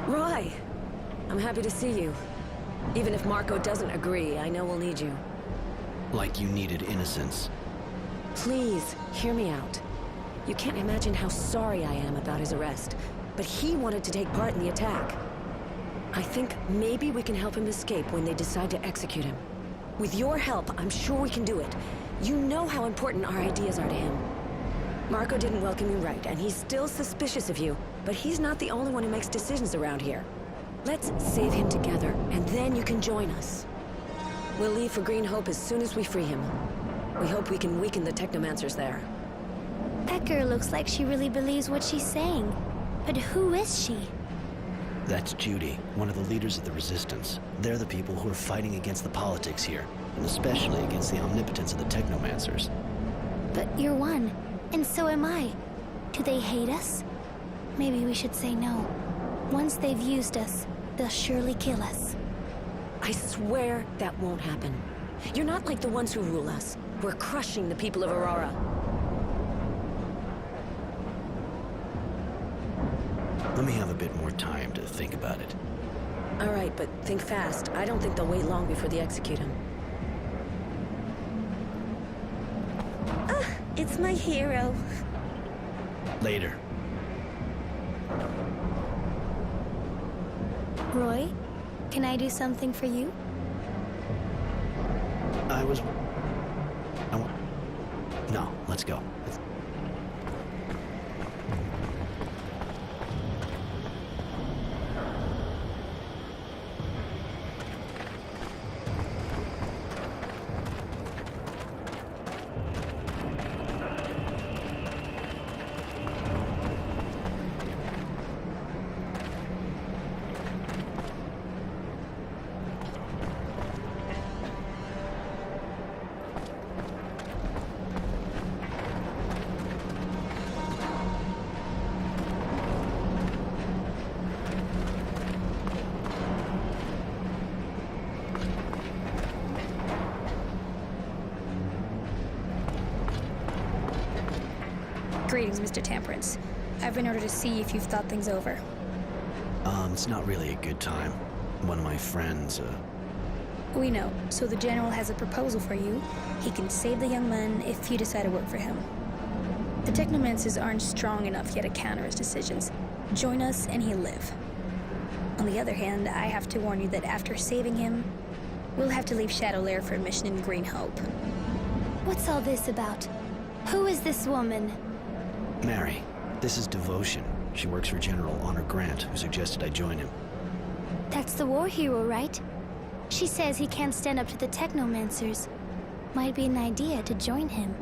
Roy! I'm happy to see you. Even if Marco doesn't agree, I know we'll need you. Like you needed innocence. Please, hear me out. You can't imagine how sorry I am about his arrest, but he wanted to take part in the attack. I think maybe we can help him escape when they decide to execute him. With your help, I'm sure we can do it. You know how important our ideas are to him. Marco didn't welcome you right, and he's still suspicious of you, but he's not the only one who makes decisions around here. Let's save him together, and then you can join us. We'll leave for Green Hope as soon as we free him. We hope we can weaken the Technomancers there. That girl looks like she really believes what she's saying. But who is she? That's Judy, one of the leaders of the Resistance. They're the people who are fighting against the politics here, and especially against the omnipotence of the Technomancers. But you're one, and so am I. Do they hate us? Maybe we should say no. Once they've used us, they'll surely kill us. I swear that won't happen. You're not like the ones who rule us. We're crushing the people of Aurora. Let me have a bit more time to think about it. All right, but think fast. I don't think they'll wait long before they execute him. Ah, it's my hero. Later. Roy, can I do something for you? No, let's go. Greetings, Mr. Temperance. I've been ordered to see if you've thought things over. It's not really a good time. One of my friends, We know, so the General has a proposal for you. He can save the young man if you decide to work for him. The Technomancers aren't strong enough yet to counter his decisions. Join us and he'll live. On the other hand, I have to warn you that after saving him, we'll have to leave Shadowlair for a mission in Green Hope. What's all this about? Who is this woman? Mary. This is Devotion. She works for General Honor Grant, who suggested I join him. That's the war hero, right? She says he can't stand up to the Technomancers. Might be an idea to join him.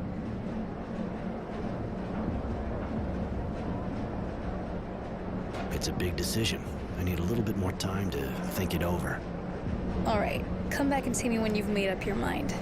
It's a big decision. I need a little bit more time to think it over. All right, come back and see me when you've made up your mind.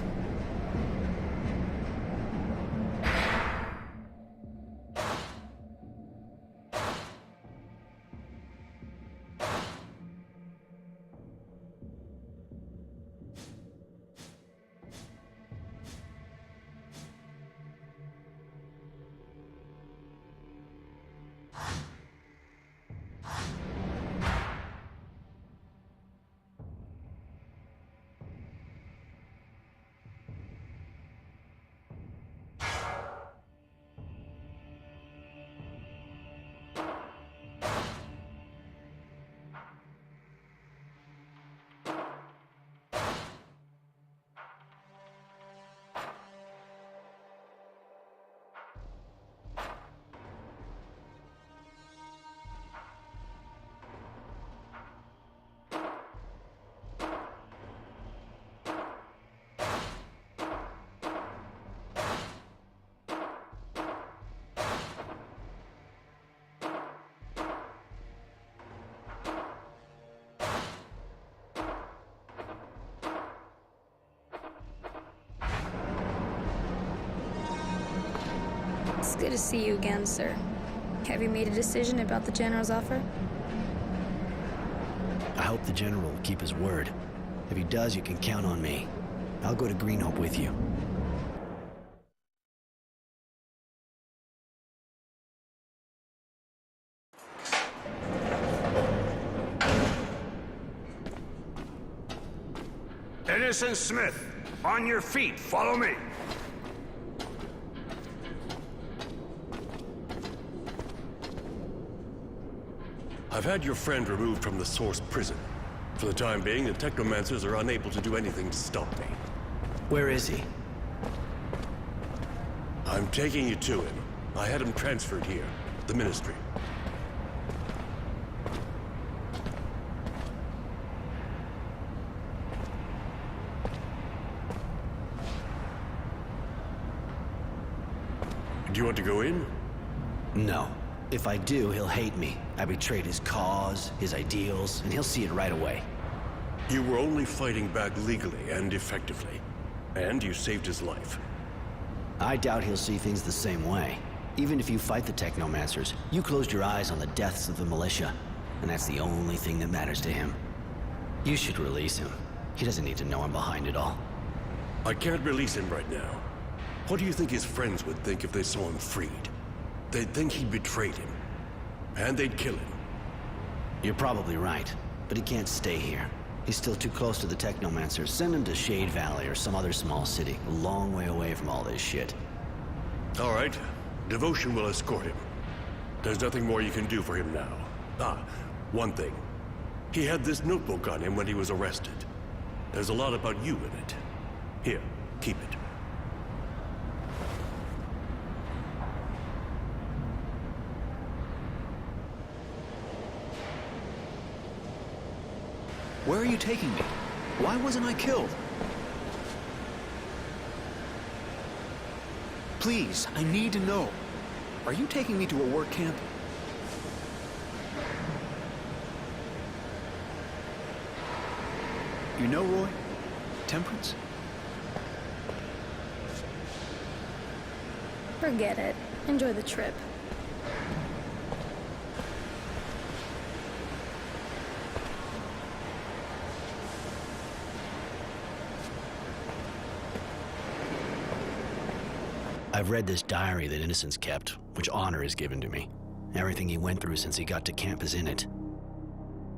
It's good to see you again, sir. Have you made a decision about the General's offer? I hope the General will keep his word. If he does, you can count on me. I'll go to Green Hope with you. Citizen Smith, on your feet, follow me. I've had your friend removed from the Source prison. For the time being, the Technomancers are unable to do anything to stop me. Where is he? I'm taking you to him. I had him transferred here, the Ministry. Do you want to go in? No. If I do, he'll hate me. I betrayed his cause, his ideals, and he'll see it right away. You were only fighting back legally and effectively. And you saved his life. I doubt he'll see things the same way. Even if you fight the Technomancers, you closed your eyes on the deaths of the militia, and that's the only thing that matters to him. You should release him. He doesn't need to know I'm behind it all. I can't release him right now. What do you think his friends would think if they saw him freed? They'd think he betrayed him. And they'd kill him. You're probably right, but he can't stay here. He's still too close to the Technomancers. Send him to Shade Valley or some other small city, a long way away from all this shit. All right. Devotion will escort him. There's nothing more you can do for him now. Ah, one thing. He had this notebook on him when he was arrested. There's a lot about you in it. Here, keep it. Where are you taking me? Why wasn't I killed? Please, I need to know. Are you taking me to a work camp? You know, Roy? Temperance? Forget it. Enjoy the trip. I've read this diary that Innocence kept, which honor is given to me. Everything he went through since he got to camp is in it.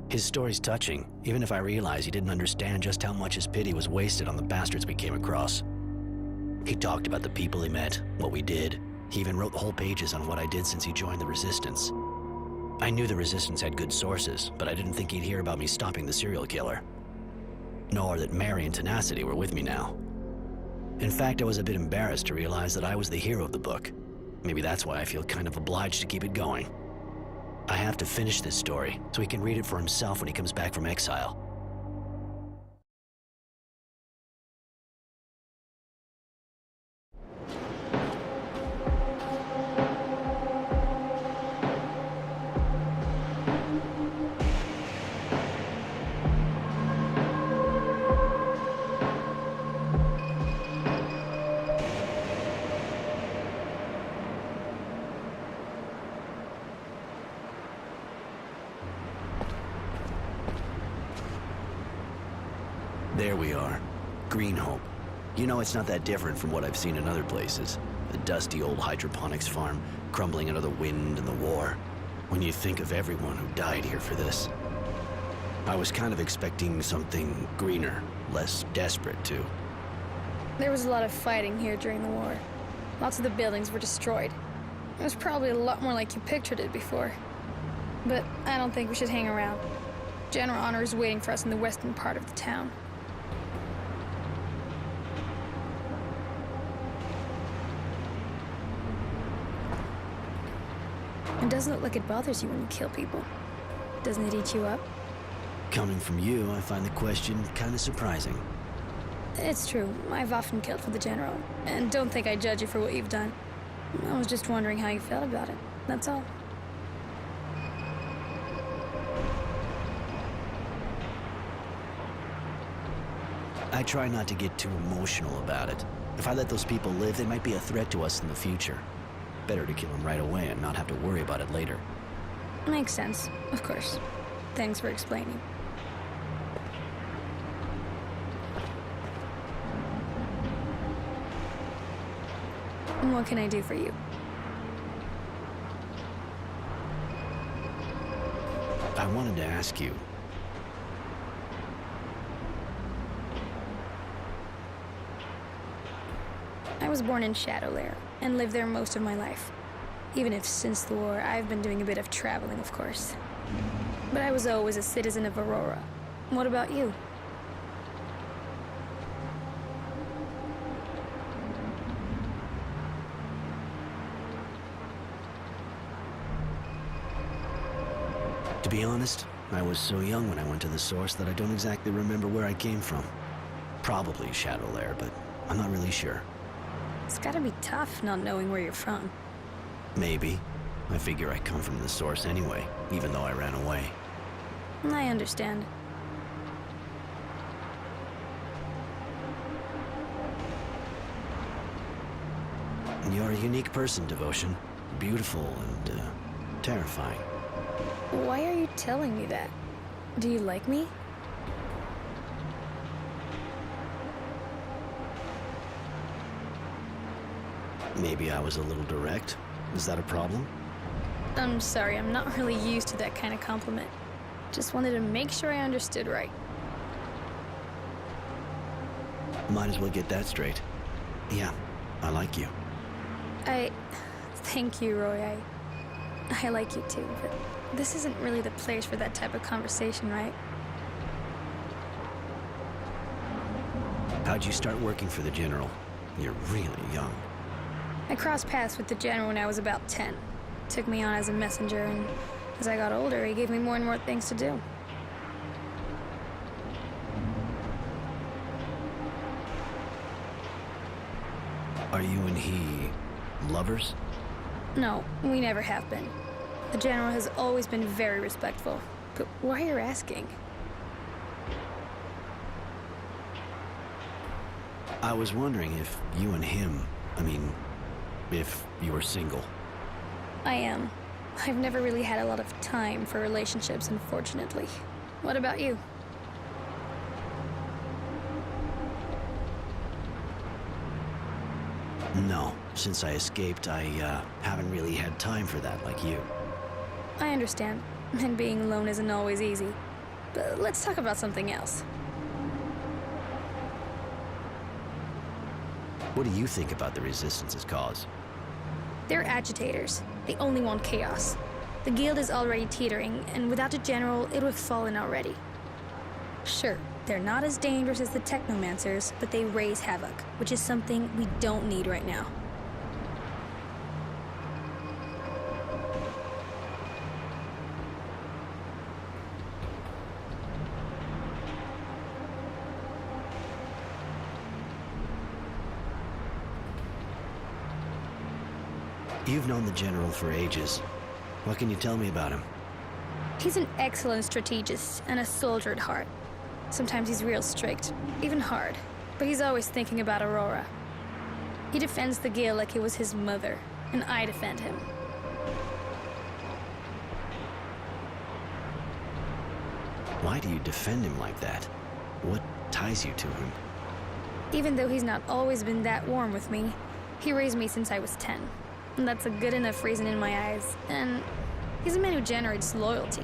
His story's touching, even if I realize he didn't understand just how much his pity was wasted on the bastards we came across. He talked about the people he met, what we did. He even wrote whole pages on what I did since he joined the Resistance. I knew the Resistance had good sources, but I didn't think he'd hear about me stopping the serial killer. Nor that Mary and Tenacity were with me now. In fact, I was a bit embarrassed to realize that I was the hero of the book. Maybe that's why I feel kind of obliged to keep it going. I have to finish this story, so he can read it for himself when he comes back from exile. There we are. Green Hope. You know, it's not that different from what I've seen in other places. A dusty old hydroponics farm, crumbling under the wind and the war. When you think of everyone who died here for this. I was kind of expecting something greener, less desperate, too. There was a lot of fighting here during the war. Lots of the buildings were destroyed. It was probably a lot more like you pictured it before. But I don't think we should hang around. General Honor is waiting for us in the western part of the town. It doesn't look like it bothers you when you kill people. Doesn't it eat you up? Coming from you, I find the question kind of surprising. It's true. I've often killed for the General. And don't think I judge you for what you've done. I was just wondering how you felt about it. That's all. I try not to get too emotional about it. If I let those people live, they might be a threat to us in the future. Better to kill them right away and not have to worry about it later. Makes sense, of course. Thanks for explaining. And what can I do for you? I wanted to ask you. I was born in Shadowlair and lived there most of my life. Even if since the war, I've been doing a bit of traveling, of course. But I was always a citizen of Aurora. What about you? To be honest, I was so young when I went to the source that I don't exactly remember where I came from. Probably Shadowlair, but I'm not really sure. It's gotta be tough not knowing where you're from. Maybe. I figure I come from the source anyway, even though I ran away. I understand. You're a unique person, Devotion. Beautiful and, terrifying. Why are you telling me that? Do you like me? Maybe I was a little direct. Is that a problem? I'm sorry, I'm not really used to that kind of compliment. Just wanted to make sure I understood right. Might as well get that straight. Yeah, I like you. Thank you, Roy. I like you too, but this isn't really the place for that type of conversation, right? How'd you start working for the General? You're really young. I crossed paths with the General when I was about 10. Took me on as a messenger, and as I got older, he gave me more and more things to do. Are you and he lovers? No, we never have been. The General has always been very respectful. But why are you asking? I was wondering if you and him, if you were single. I am. I've never really had a lot of time for relationships, unfortunately. What about you? No, since I escaped, I haven't really had time for that like you. I understand, and being alone isn't always easy. But let's talk about something else. What do you think about the Resistance's cause? They're agitators. They only want chaos. The guild is already teetering, and without a general, it would have fallen already. Sure, they're not as dangerous as the Technomancers, but they raise havoc, which is something we don't need right now. You've known the General for ages. What can you tell me about him? He's an excellent strategist and a soldier at heart. Sometimes he's real strict, even hard, but he's always thinking about Aurora. He defends the guild like it was his mother, and I defend him. Why do you defend him like that? What ties you to him? Even though he's not always been that warm with me, he raised me since I was 10. And that's a good enough reason in my eyes, and he's a man who generates loyalty.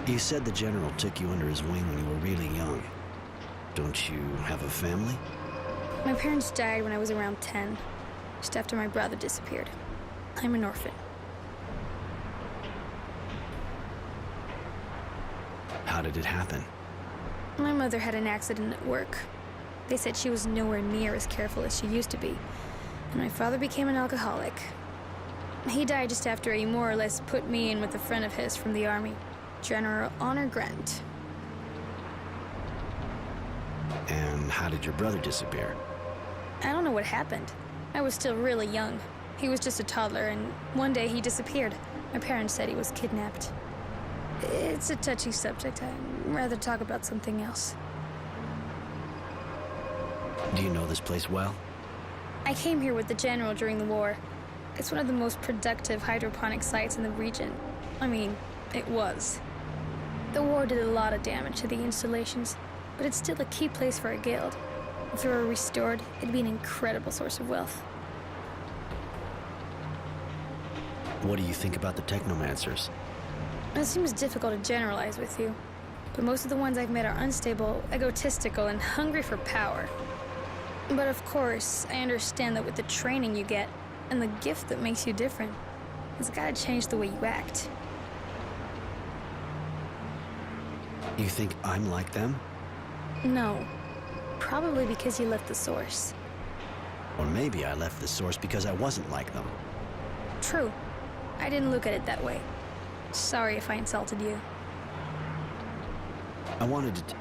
You said the General took you under his wing when you were really young. Don't you have a family? My parents died when I was around 10, just after my brother disappeared. I'm an orphan. How did it happen? My mother had an accident at work. They said she was nowhere near as careful as she used to be, and my father became an alcoholic. He died just after he more or less put me in with a friend of his from the army, General Honor Grant. And how did your brother disappear? I don't know what happened. I was still really young. He was just a toddler, and one day he disappeared. My parents said he was kidnapped. It's a touchy subject. I'd rather talk about something else. Do you know this place well? I came here with the General during the war. It's one of the most productive hydroponic sites in the region. I mean, it was. The war did a lot of damage to the installations, but it's still a key place for a guild. If it were restored, it'd be an incredible source of wealth. What do you think about the Technomancers? It seems difficult to generalize with you, but most of the ones I've met are unstable, egotistical, and hungry for power. But of course, I understand that with the training you get, and the gift that makes you different, it's gotta change the way you act. You think I'm like them? No. Probably because you left the source. Or maybe I left the source because I wasn't like them. True. I didn't look at it that way. Sorry if I insulted you. I wanted to...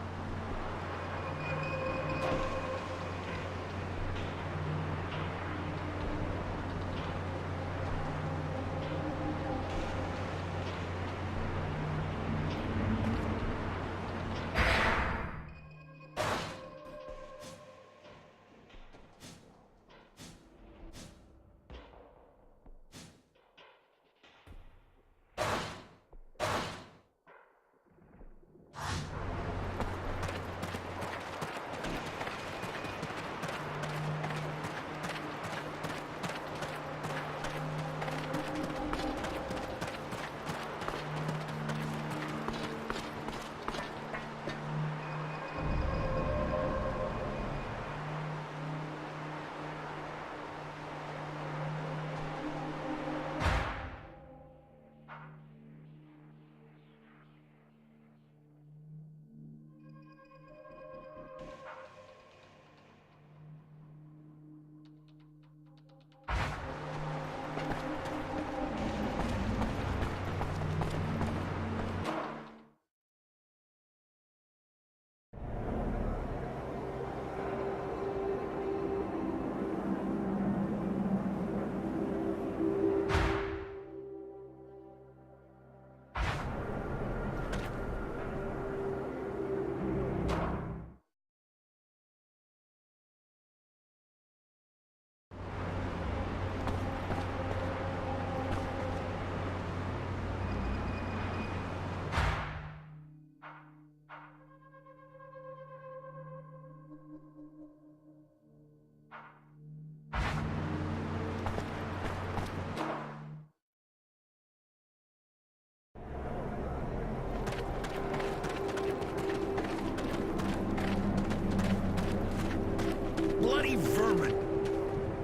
Bloody vermin!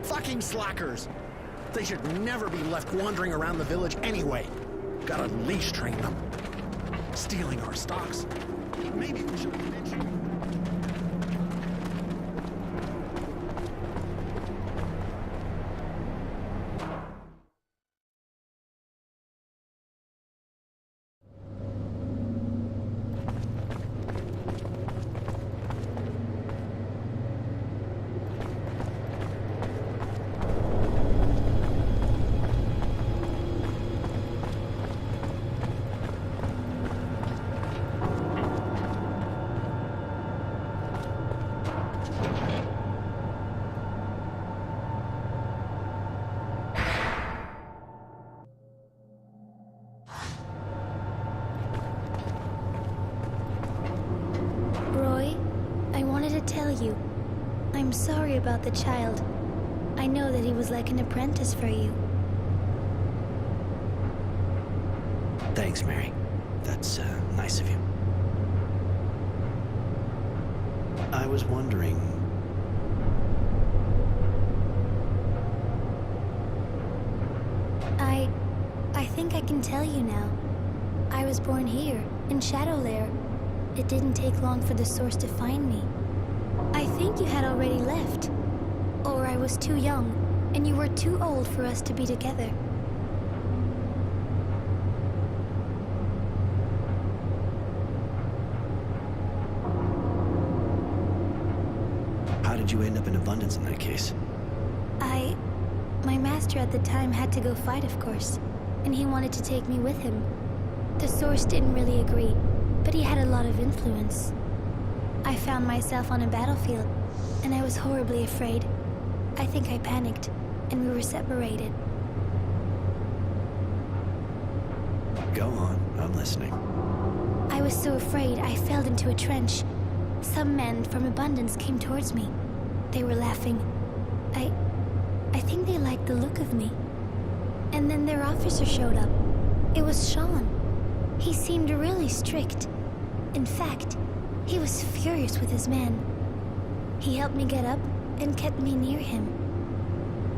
Fucking slackers! They should never be left wandering around the village anyway. Gotta leash train them. Stealing our stocks. Maybe we should have mentioned... Tell you, I'm sorry about the child. I know that he was like an apprentice for you. Thanks, Mary. That's nice of you. I was wondering... I think I can tell you now. I was born here, in Shadowlair. It didn't take long for the source to find me. I think you had already left. Or I was too young, and you were too old for us to be together. How did you end up in Abundance in that case? My master at the time had to go fight, of course, and he wanted to take me with him. The source didn't really agree, but he had a lot of influence. I found myself on a battlefield, and I was horribly afraid. I think I panicked, and we were separated. Go on, I'm listening. I was so afraid I fell into a trench. Some men from Abundance came towards me. They were laughing. I think they liked the look of me. And then their officer showed up. It was Sean. He seemed really strict. In fact, he was furious with his men. He helped me get up and kept me near him.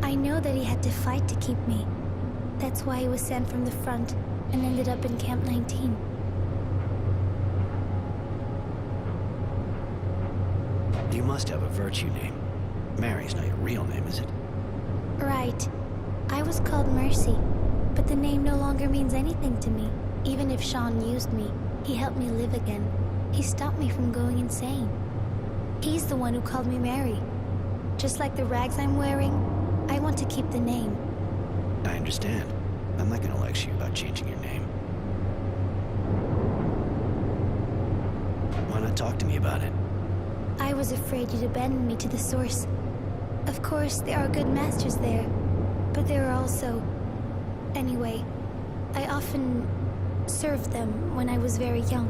I know that he had to fight to keep me. That's why he was sent from the front and ended up in Camp 19. You must have a virtue name. Mary's not your real name, is it? Right. I was called Mercy, but the name no longer means anything to me. Even if Sean used me, he helped me live again. He stopped me from going insane. He's the one who called me Mary. Just like the rags I'm wearing, I want to keep the name. I understand. I'm not gonna lecture you about changing your name. Why not talk to me about it? I was afraid you'd abandon me to the Source. Of course, there are good masters there, but there are also... Anyway, I often served them when I was very young.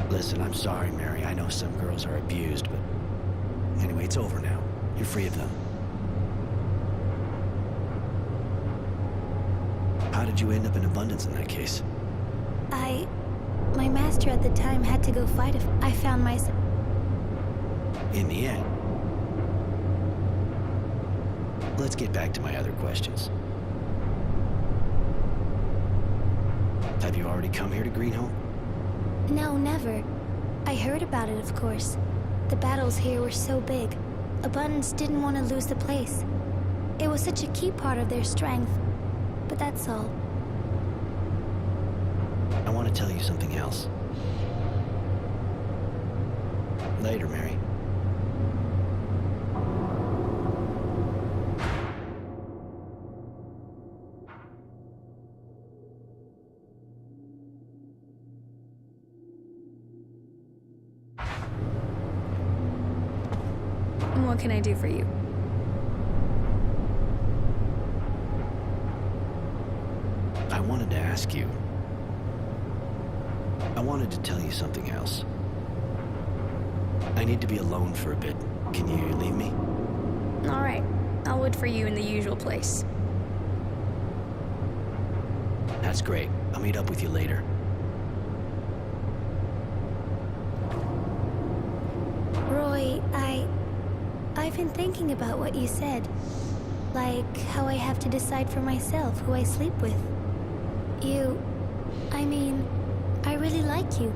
Listen, I'm sorry, Mary. I know some girls are abused, but... Anyway, it's over now. You're free of them. How did you end up in Abundance in that case? My master at the time had to go fight if I found myself... In the end. Let's get back to my other questions. Have you already come here to Greenhope? No, never. I heard about it, of course. The battles here were so big. Abundance didn't want to lose the place. It was such a key part of their strength. But that's all. I want to tell you something else. Later, Mary. What can I do for you? I wanted to ask you. I wanted to tell you something else. I need to be alone for a bit. Can you leave me? All right. I'll wait for you in the usual place. That's great. I'll meet up with you later. Roy, I've been thinking about what you said. Like how I have to decide for myself who I sleep with. I really like you.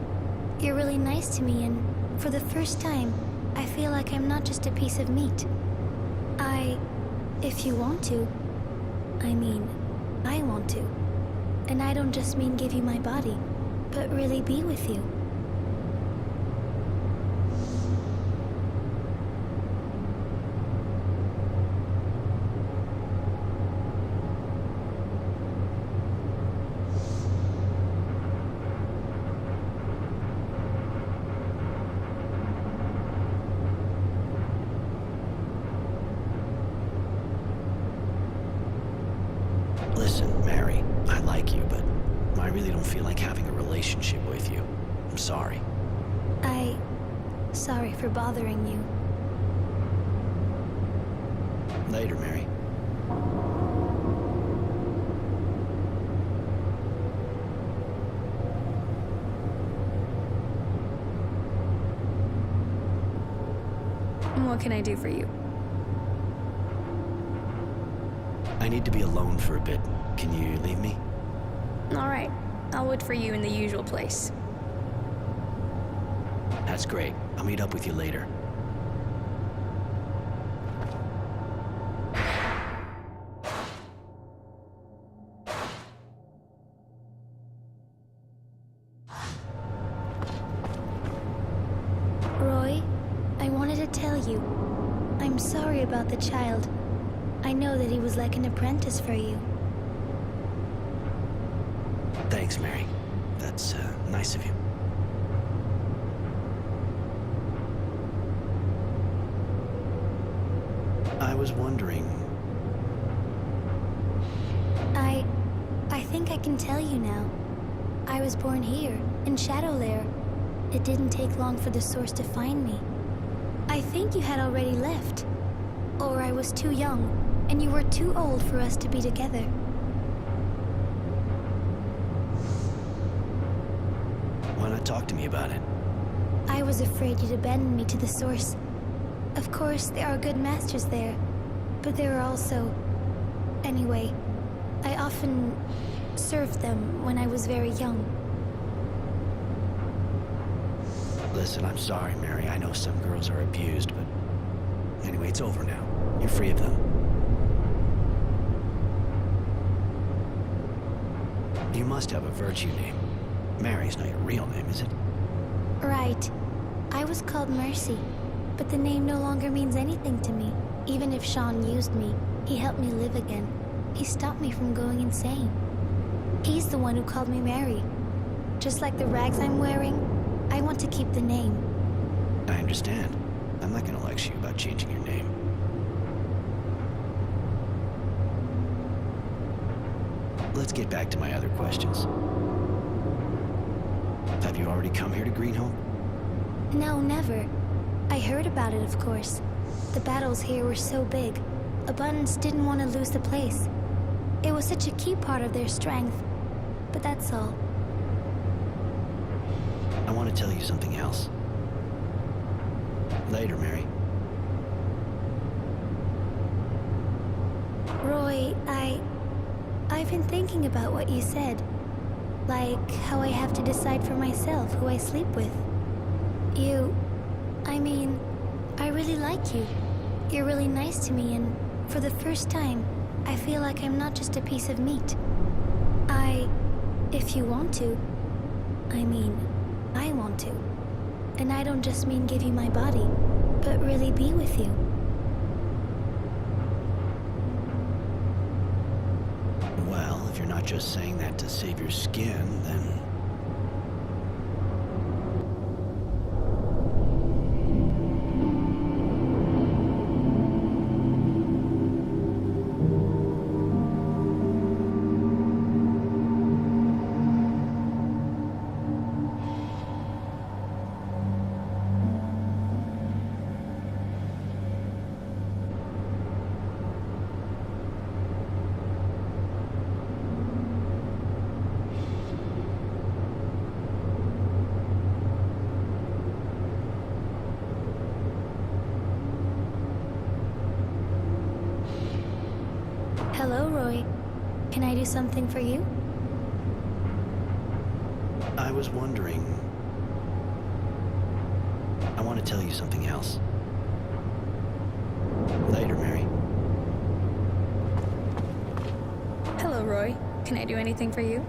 You're really nice to me, and for the first time, I feel like I'm not just a piece of meat. If you want to, I want to. And I don't just mean give you my body, but really be with you. Listen, Mary, I like you, but I really don't feel like having a relationship with you. I'm sorry. Sorry for bothering you. Later, Mary. What can I do for you? I need to be alone for a bit. Can you leave me? All right. I'll wait for you in the usual place. That's great. I'll meet up with you later. Roy, I wanted to tell you. I'm sorry about the child. I know that he was like an apprentice for you. Thanks, Mary. That's nice of you. I was wondering... I think I can tell you now. I was born here, in Shadowlair. It didn't take long for the Source to find me. I think you had already left. Or I was too young, and you were too old for us to be together. not talk to me about it? I was afraid you'd abandon me to the Source. Of course, there are good masters there, but there are also... Anyway, I often served them when I was very young. Listen, I'm sorry, Mary. I know some girls are abused, but... Anyway, it's over now. You're free of them. You must have a virtue name. Mary's not your real name, is it? Right. I was called Mercy, but the name no longer means anything to me. Even if Sean used me, he helped me live again. He stopped me from going insane. He's the one who called me Mary. Just like the rags I'm wearing, I want to keep the name. I understand. I'm not gonna lecture you about changing your name. Let's get back to my other questions. Have you already come here to Greenholm? No, never. I heard about it, of course. The battles here were so big. Abundance didn't want to lose the place. It was such a key part of their strength. But that's all. I want to tell you something else. Later, Mary. Roy, I've been thinking about what you said. Like how I have to decide for myself who I sleep with. I really like you. You're really nice to me, and for the first time, I feel like I'm not just a piece of meat. If you want to, I want to. And I don't just mean give you my body, but really be with you. Well, if you're not just saying that to save your skin, then... Hello, Roy. Can I do something for you? I was wondering... I want to tell you something else. Later, Mary. Hello, Roy. Can I do anything for you?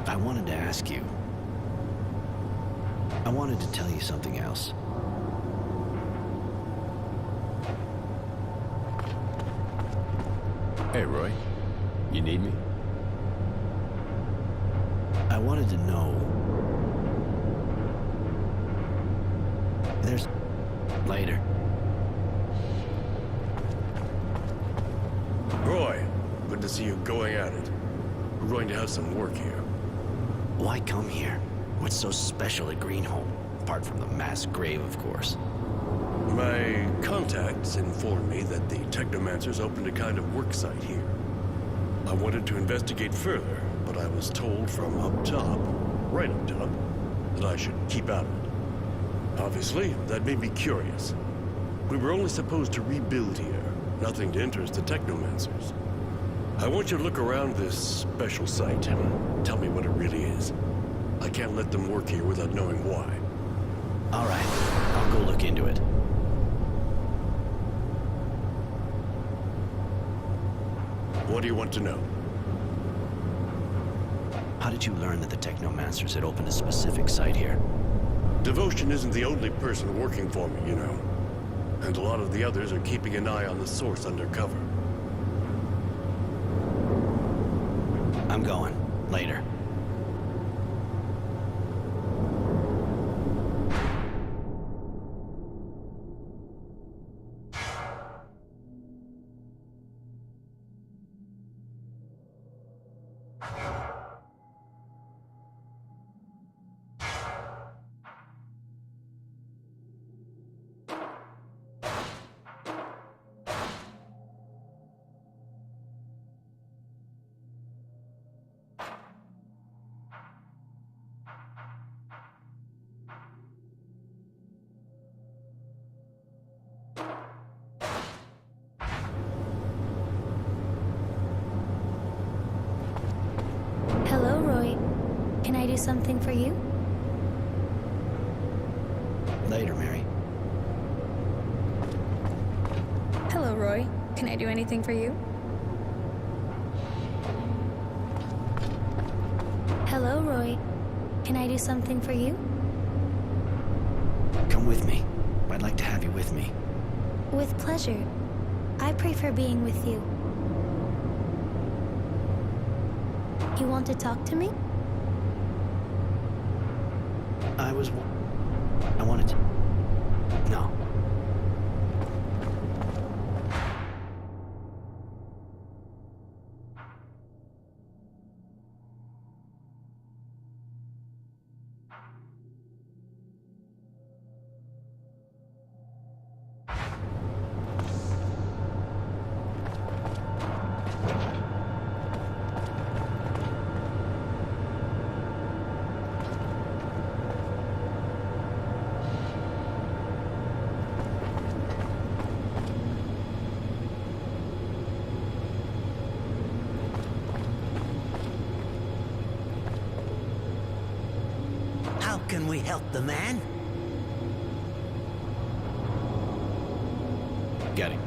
I wanted to ask you... I wanted to tell you something else. Hey, Roy. You need me? I wanted to know... There's... Later. Roy, good to see you going at it. We're going to have some work here. Why come here? What's so special at Greenholm? Apart from the mass grave, of course. My contacts informed me that the Technomancers opened a kind of work site here. I wanted to investigate further, but I was told from up top, right up top, that I should keep out of it. Obviously, that made me curious. We were only supposed to rebuild here, nothing to interest the Technomancers. I want you to look around this special site and tell me what it really is. I can't let them work here without knowing why. All right, I'll go look into it. What do you want to know? How did you learn that the Technomancers had opened a specific site here? Devotion isn't the only person working for me, you know. And a lot of the others are keeping an eye on the source undercover. I'm going. Later. do something for you? Later, Mary. Hello, Roy. Can I do anything for you? Hello, Roy. Can I do something for you? Come with me. I'd like to have you with me. With pleasure. I prefer being with you. You want to talk to me? I wanted to... No. How can we help the man? Get him.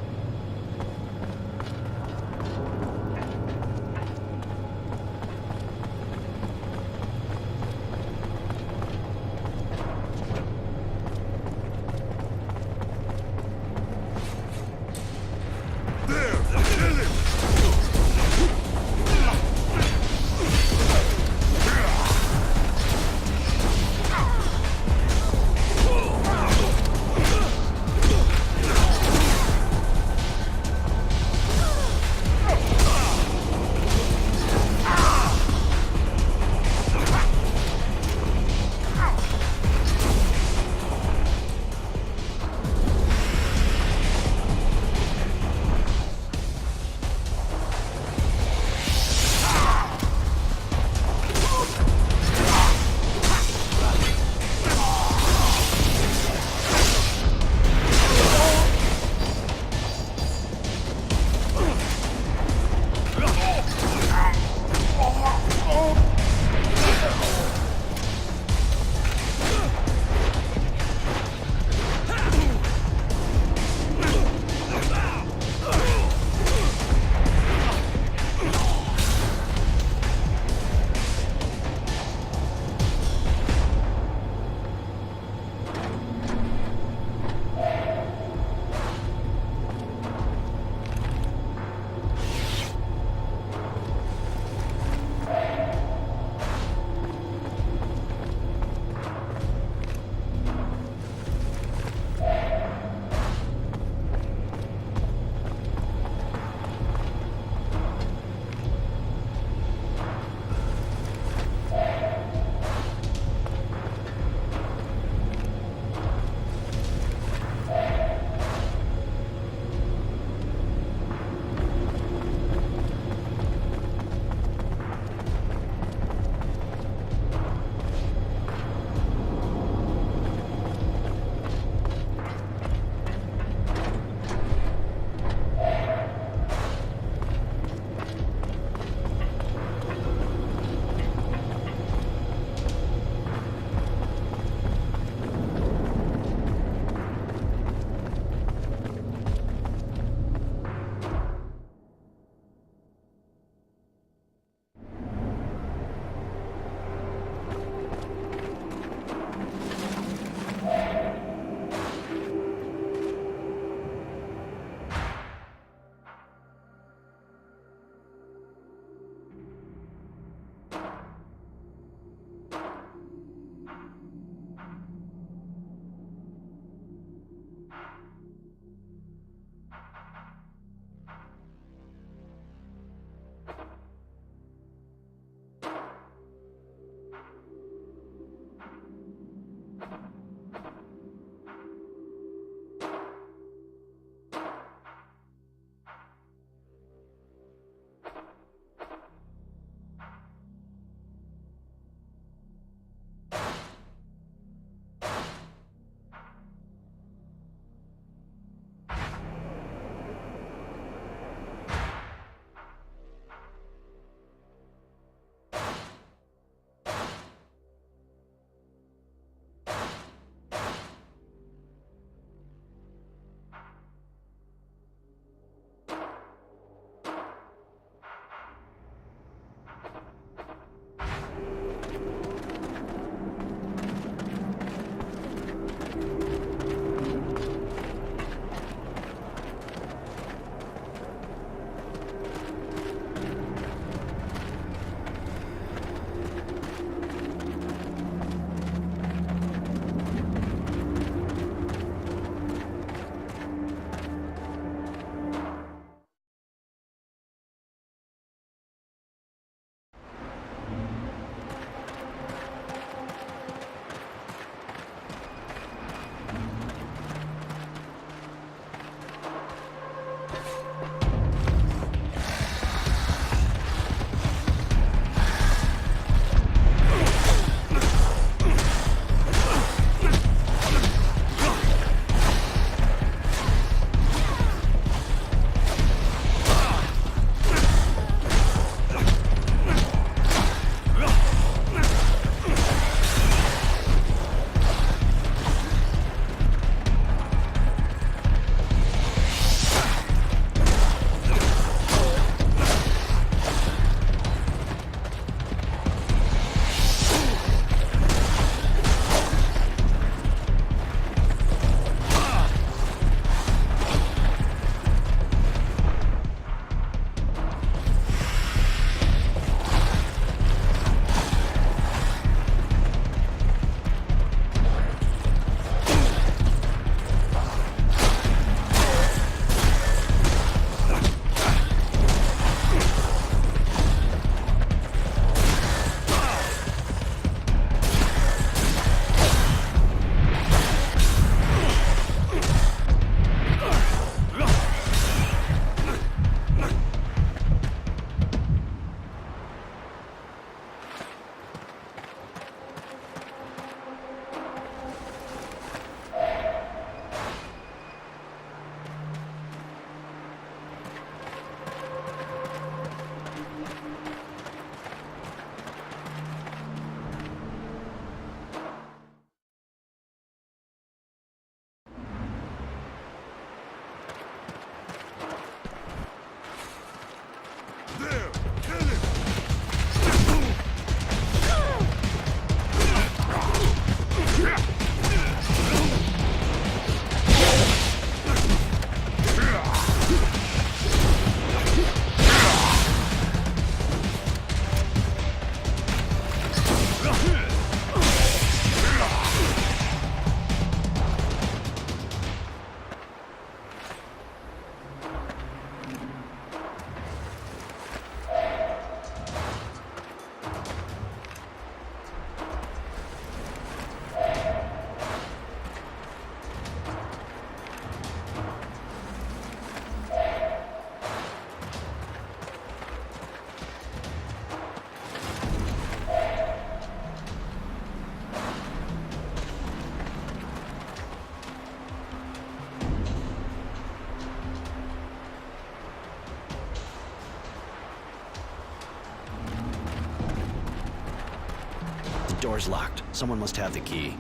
Door's locked. Someone must have the key.